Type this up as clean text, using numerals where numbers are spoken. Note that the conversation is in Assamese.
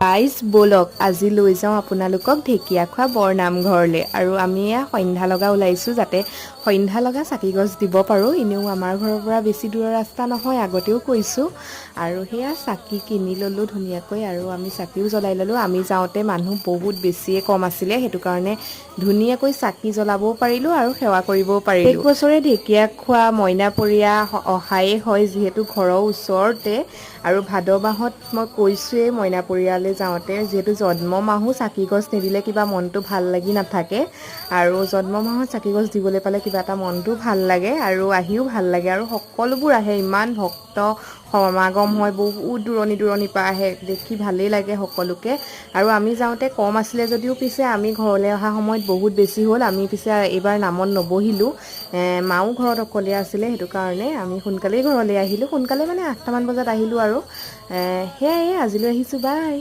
গাইজ ব'লক আজি লৈ যাওঁ আপোনালোকক ঢেকীয়াখোৱা বৰনামঘৰলৈ আৰু আমি সন্ধ্যা লগা ওলাইছোঁ যাতে সন্ধ্যা লগা চাকি গছ দিব পাৰোঁ। এনেও আমাৰ ঘৰৰ পৰা বেছি দূৰৰ ৰাস্তা নহয়, আগতেও কৈছোঁ। আৰু সেয়া চাকি কিনি ল'লোঁ ধুনীয়াকৈ আৰু আমি চাকিও জ্বলাই ল'লোঁ। আমি যাওঁতে মানুহ বহুত বেছিয়ে কম আছিলে, সেইটো কাৰণে ধুনীয়াকৈ চাকি জ্বলাবও পাৰিলোঁ আৰু সেৱা কৰিবও পাৰিলোঁ। প্ৰত্যেক বছৰে ঢেকীয়াখোৱা মইনাপৰীয়া অহায়ে হয়, যিহেতু ঘৰৰ ওচৰতে। আৰু ভাদ মাহত মই কৈছোঁৱেই মইনাপৰীয়ালৈ যাওঁতে, যিহেতু জন্ম মাহো চাকি গছ নিদিলে কিবা মনটো ভাল লাগি নাথাকে। আৰু জন্ম মাহত চাকি গছ দিবলৈ পালে কিবা এটা মনটো ভাল লাগে আৰু আহিও ভাল লাগে। আৰু সকলোবোৰ আহে, ইমান ভক্ত সমাগম হয়, বহুত দূৰণিৰ পৰা আহে, দেখি ভালেই লাগে সকলোকে। আৰু আমি যাওঁতে কম আছিলে যদিও পিছে আমি ঘৰলৈ অহা সময়ত বহুত বেছি হ'ল। আমি পিছে এইবাৰ নামত নবহিলোঁ, মাও ঘৰত অকলীয়া আছিলে, সেইটো কাৰণে আমি সোনকালেই ঘৰলৈ আহিলোঁ। সোনকালে মানে 8টামান বজাত আহিলোঁ আৰু সেয়াই আজিলৈ আহিছোঁ, বাই।